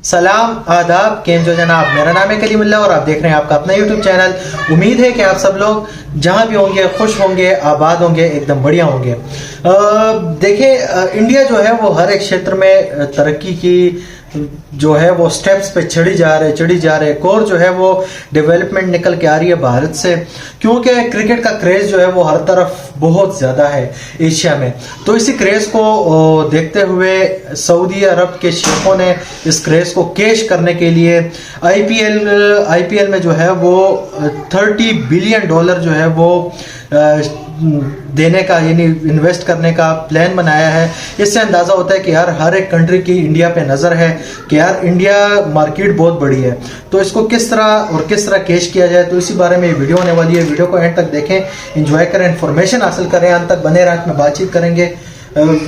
सलाम आदाब, केम जो जनाब। मेरा नाम है कलीमुल्लाह और आप देख रहे हैं आपका अपना यूट्यूब चैनल। उम्मीद है कि आप सब लोग जहां भी होंगे खुश होंगे, आबाद होंगे, एकदम बढ़िया होंगे। देखिए, इंडिया जो है वो हर एक क्षेत्र में तरक्की की जो है वो स्टेप्स पे चढ़ी जा रहे। और जो है वो डेवलपमेंट निकल के आ रही है भारत से, क्योंकि क्रिकेट का क्रेज जो है वो हर तरफ बहुत ज्यादा है एशिया में। तो इसी क्रेज को देखते हुए सऊदी अरब के शेखों ने इस क्रेज को कैश करने के लिए आईपीएल में जो है वो $30 बिलियन जो है वो देने का, यानी इन्वेस्ट करने का प्लान बनाया है। इससे अंदाजा होता है कि यार हर एक कंट्री की इंडिया पे नजर है कि यार इंडिया मार्केट बहुत बड़ी है, तो इसको किस तरह कैश किया जाए। तो इसी बारे में ये वीडियो होने वाली है। वीडियो को एंड तक देखें, एंजॉय करें, इन्फॉर्मेशन हासिल करें, अंत तक बने रहें, में बातचीत करेंगे।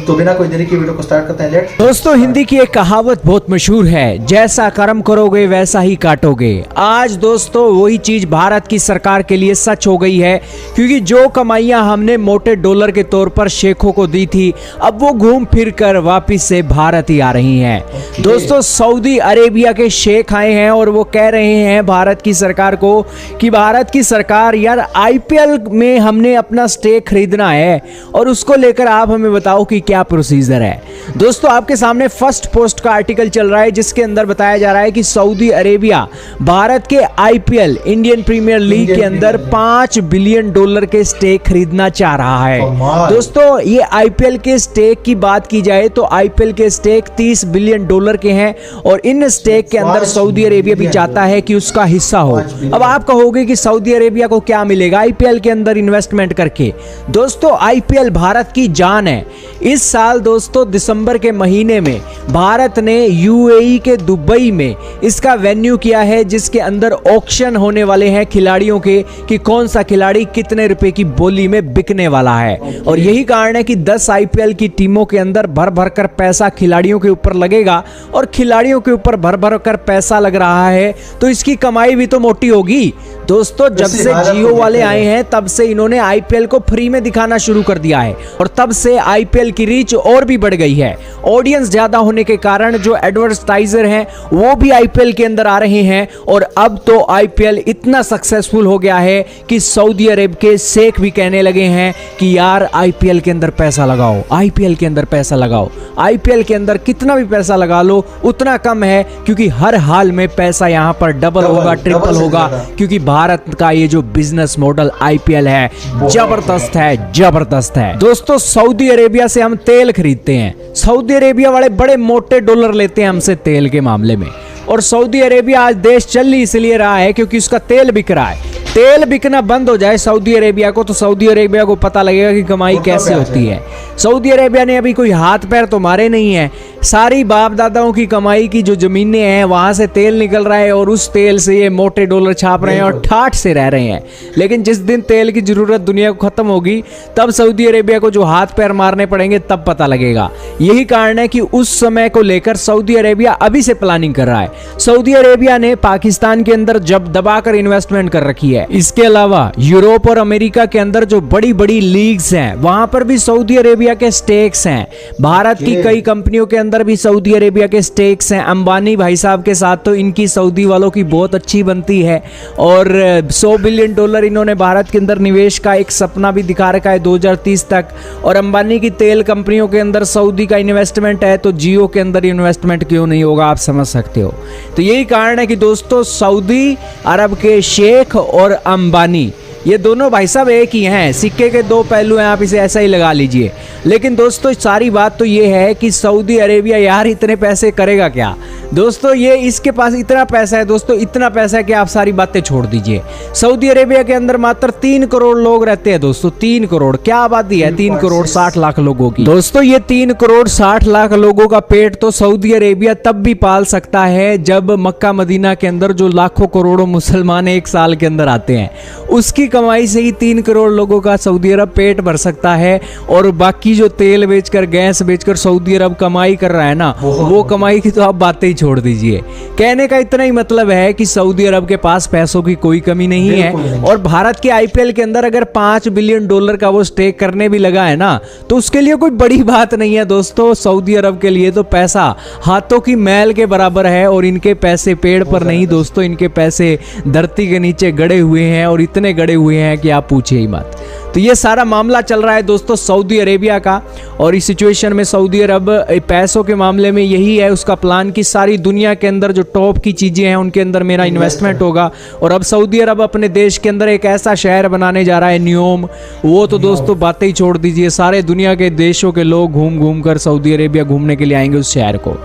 तो बिना कोई देरी की वीडियो को स्टार्ट करते हैं। लेट्स। दोस्तों, हिंदी की एक कहावत बहुत मशहूर है, जैसा कर्म करोगे वैसा ही काटोगे। आज दोस्तों वही चीज भारत की सरकार के लिए सच हो गई है, क्योंकि जो कमाइयां हमने मोटे डॉलर के तौर पर शेखों को दी थी, अब वो घूम फिर कर वापिस से भारत ही आ रही हैं। दोस्तों, सऊदी अरेबिया के शेख आए हैं और वो कह रहे हैं भारत की सरकार को कि भारत की सरकार यार आईपीएल में हमने अपना स्टेक खरीदना है और उसको लेकर आप हमें बताओ कि क्या प्रोसीजर है। दोस्तों, आपके सामने फर्स्ट पोस्ट का आर्टिकल चल रहा है, जिसके अंदर बताया जा रहा है कि सऊदी अरेबिया भारत के आईपीएल इंडियन प्रीमियर लीग के अंदर $5 बिलियन के स्टेक खरीदना चाह रहा है। दोस्तों, ये आईपीएल के स्टेक की बात की जाए तो आईपीएल के स्टेक $30 बिलियन के हैं और इन स्टेक के अंदर सऊदी अरेबिया भी चाहता है कि उसका हिस्सा हो। अब आप कहोगे कि सऊदी अरेबिया को क्या मिलेगा आईपीएल के अंदर इन्वेस्टमेंट करके। दोस्तों, आईपीएल भारत की जान है। इस साल दोस्तों दिसंबर के महीने में भारत ने यूएई के दुबई में इसका वेन्यू किया है, जिसके अंदर ऑक्शन होने वाले हैं खिलाड़ियों के कि कौन सा खिलाड़ी कितने रुपए की बोली में बिकने वाला है। और यही कारण है कि 10 आईपीएल की टीमों के अंदर भर भर कर पैसा खिलाड़ियों के ऊपर लगेगा और खिलाड़ियों के ऊपर भर भर कर पैसा लग रहा है, तो इसकी कमाई भी तो मोटी होगी। दोस्तों, जब से जियो वाले आए हैं तब से इन्होंने आईपीएल को फ्री में दिखाना शुरू कर दिया है और तब से आईपीएल की रीच और भी बढ़ गई है। ऑडियंस ज्यादा होने के कारण जो एडवर्टाइजर हैं वो भी आईपीएल के अंदर आ रहे हैं और अब तो आईपीएल इतना सक्सेसफुल हो गया है कि सऊदी अरब के शेख भी कहने लगे हैं कि यार आईपीएल के अंदर पैसा लगाओ, आईपीएल के अंदर पैसा लगाओ। आईपीएल के अंदर कितना भी पैसा लगा लो उतना कम है, क्योंकि हर हाल में पैसा यहां पर डबल होगा, ट्रिपल होगा, क्योंकि भारत का ये जो बिजनेस मॉडल आईपीएल है जबरदस्त है। दोस्तों, सऊदी अरेबिया से हम तेल खरीदते हैं, सऊदी अरेबिया वाले बड़े मोटे डॉलर लेते हैं हमसे तेल के मामले में। और सऊदी अरेबिया आज देश चल ही इसलिए रहा है क्योंकि उसका तेल बिक रहा है। तेल बिकना बंद हो जाए सऊदी अरेबिया को, तो सऊदी अरेबिया को पता लगेगा कि कमाई कैसे होती है। सऊदी अरेबिया ने अभी कोई हाथ पैर तो मारे नहीं है, सारी बाप दादाओं की कमाई की जो जमीनें हैं वहां से तेल निकल रहा है और उस तेल से ये मोटे डॉलर छाप रहे हैं और ठाठ से रह रहे हैं। लेकिन जिस दिन तेल की जरूरत दुनिया को खत्म होगी तब सऊदी अरेबिया को जो हाथ पैर मारने पड़ेंगे तब पता लगेगा। यही कारण है कि उस समय को लेकर सऊदी अरेबिया अभी से प्लानिंग कर रहा है। सऊदी अरेबिया ने पाकिस्तान के अंदर जब दबाकर इन्वेस्टमेंट कर रखी है। इसके अलावा यूरोप और अमेरिका के अंदर जो बड़ी बड़ी लीग्स हैं वहां पर भी सऊदी अरेबिया के स्टेक्स हैं। भारत की कई कंपनियों के अंदर भी सऊदी अरेबिया के स्टेक्स हैं। अंबानी भाई साहब के साथ तो इनकी सऊदी वालों की बहुत अच्छी बनती है और $100 बिलियन इन्होंने भारत के अंदर निवेश का एक सपना भी दिखा रखा है 2030 तक। और अंबानी की तेल कंपनियों के अंदर सऊदी का इन्वेस्टमेंट है, तो जियो के अंदर इन्वेस्टमेंट क्यों नहीं होगा, आप समझ सकते हो। तो यही कारण है कि दोस्तों सऊदी अरब के शेख और अंबानी ये दोनों भाई साहब एक ही हैं, सिक्के के दो पहलू हैं, आप इसे ऐसा ही लगा लीजिए। लेकिन दोस्तों सारी बात तो ये है कि सऊदी अरेबिया यार इतने पैसे करेगा क्या। दोस्तों, ये इसके पास इतना पैसा है, दोस्तों इतना पैसा है कि आप सारी बातें छोड़ दीजिए। सऊदी अरेबिया के अंदर मात्र 3 करोड़ लोग रहते हैं। दोस्तों 3 करोड़ क्या आबादी है, 3 करोड़ 60 लाख लोगों की। दोस्तों, ये 3 करोड़ 60 लाख लोगों का पेट तो सऊदी अरेबिया तब भी पाल सकता है जब मक्का मदीना के अंदर जो लाखों करोड़ों मुसलमान एक साल के अंदर आते हैं, उसकी कमाई से ही 3 करोड़ लोगों का सऊदी अरब पेट भर सकता है। और बाकी जो तेल बेचकर, गैस बेचकर सऊदी अरब कमाई कर रहा है ना, वो कमाई की तो आप बातें ही छोड़ दीजिए। कहने का इतना ही मतलब है कि सऊदी अरब के पास पैसों की कोई कमी नहीं है बिल्कुल नहीं। और भारत के आईपीएल के अंदर अगर $5 बिलियन का वो स्टेक करने भी लगा है ना, तो उसके लिए कोई बड़ी बात नहीं है दोस्तों। सऊदी अरब के लिए तो पैसा हाथों की मैल के बराबर है और इनके पैसे पेड़ पर नहीं दोस्तों, इनके पैसे धरती के नीचे गड़े हुए हैं और इतने गड़े हुए हैं कि आप पूछिए ही मत। तो ये सारा मामला चल रहा है दोस्तों सऊदी अरेबिया का, और इस सिचुएशन में सऊदी अरब पैसों के मामले में यही है उसका प्लान कि सारी दुनिया के अंदर जो टॉप की चीजें हैं उनके अंदर मेरा इन्वेस्टमेंट होगा। और अब सऊदी अरब अपने देश के अंदर एक ऐसा शहर बनाने जा रहा है न्योम, वो तो दोस्तों बातें ही छोड़ दीजिए, सारे दुनिया के देशों के लोग घूम घूम कर सऊदी अरेबिया घूमने के लिए आएंगे उस शहर को।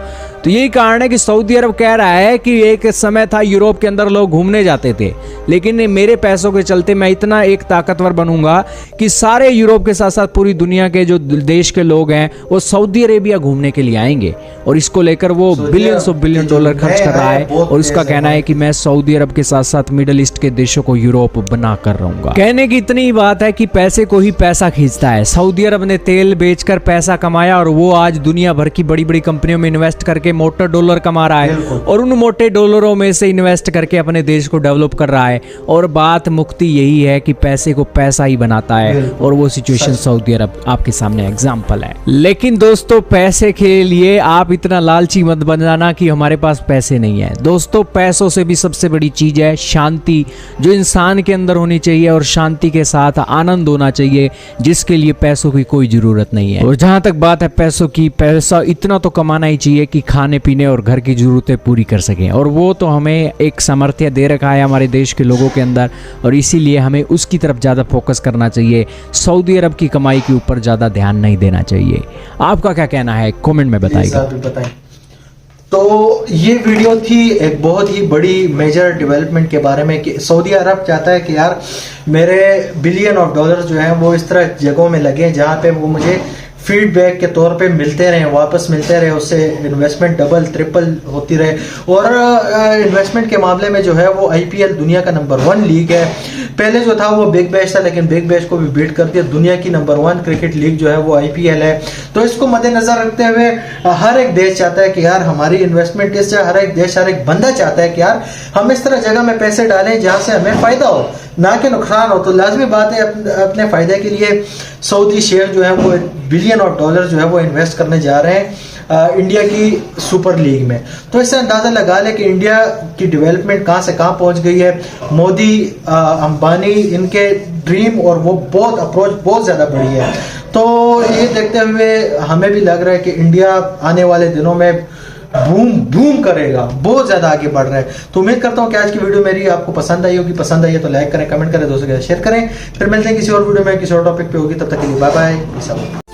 तो यही कारण है कि सऊदी अरब कह रहा है कि एक समय था यूरोप के अंदर लोग घूमने जाते थे, लेकिन मेरे पैसों के चलते मैं इतना एक ताकतवर बनूंगा कि सारे यूरोप के साथ साथ पूरी दुनिया के जो देश के लोग हैं वो सऊदी अरेबिया घूमने के लिए आएंगे। और इसको लेकर वो बिलियंस ऑफ बिलियन डॉलर खर्च कर रहा है और उसका कहना है कि मैं सऊदी अरब के साथ साथ मिडिल ईस्ट के देशों को यूरोप बना कर रहूंगा। कहने की इतनी बात है कि पैसे को ही पैसा खींचता है। सऊदी अरब ने तेल बेचकर पैसा कमाया और वो आज दुनिया भर की बड़ी बड़ी कंपनियों में इन्वेस्ट करके मोटे डॉलर कमा रहा है और उन मोटे डॉलरों में से इन्वेस्ट करके अपने देश को डेवलप कर रहा है। और बात मुक्ति यही है कि पैसे को पैसा ही बनाता है और वो सिचुएशन सऊदी अरब आपके सामने एग्जांपल है। लेकिन दोस्तों पैसे के लिए आप इतना लालची मत बन जाना कि हमारे पास पैसे नहीं है। दोस्तों पैसों से भी सबसे बड़ी चीज है शांति, जो इंसान के अंदर होनी चाहिए और शांति के साथ आनंद होना चाहिए, जिसके लिए पैसों की कोई जरूरत नहीं है। और जहां तक बात है पैसों की, पैसा इतना तो कमाना ही चाहिए कि खाने पीने और घर की जरूरतें पूरी कर सकें, और वो तो हमें एक सामर्थ्य दे रखा है हमारे देश के लोगों के अंदर, और इसीलिए हमें उसकी तरफ ज़्यादा फोकस करना चाहिए। सऊदी अरब की कमाई के ऊपर ज़्यादा ध्यान नहीं देना चाहिए। आपका क्या कहना है कमेंट में बताइएगा। तो ये वीडियो थी एक बहुत ही बड़ी मेजर डेवलपमेंट के बारे में कि सऊदी अरब चाहता है कि यार मेरे बिलियन ऑफ डॉलर जो हैं वो इस तरह जगहों में लगे जहाँ पे वो मुझे फीडबैक के तौर पे मिलते रहे, वापस मिलते रहे, उससे इन्वेस्टमेंट डबल ट्रिपल होती रहे। और इन्वेस्टमेंट के मामले में जो है वो आईपीएल दुनिया का नंबर 1 लीग है। पहले जो था वो बिग बैश था, लेकिन बिग बैश को भी बीट कर दिया। दुनिया की नंबर 1 क्रिकेट लीग जो है वो आईपीएल है। तो इसको मद्देनजर रखते हुए हर एक देश चाहता है कि यार हमारी इन्वेस्टमेंट इससे, हर एक देश हर एक बंदा चाहता है कि यार हम इस तरह जगह में पैसे डालें जहां से हमें फायदा हो ना कि नुकसान हो। तो लाजमी बात है अपने फायदे के लिए सऊदी शेयर जो है वो बिलियन ऑफ डॉलर जो है वो इन्वेस्ट करने जा रहे हैं इंडिया की सुपर लीग में। तो इससे अंदाजा लगा ले कि इंडिया की डेवलपमेंट कहां से कहां पहुंच गई है। मोदी, अंबानी, इनके ड्रीम और वो बहुत अप्रोच बहुत ज्यादा बड़ी है। तो ये देखते हुए हमें भी लग रहा है कि इंडिया आने वाले दिनों में बूम करेगा, बहुत ज्यादा आगे बढ़ रहा है। तो उम्मीद करता हूं कि आज की वीडियो मेरी आपको पसंद आई होगी। पसंद आई है तो लाइक करें, कमेंट करें, दोस्तों के साथ शेयर करें। फिर मिलते हैं किसी और वीडियो में, किसी और टॉपिक पे होगी। तब तक के लिए बाय बाय।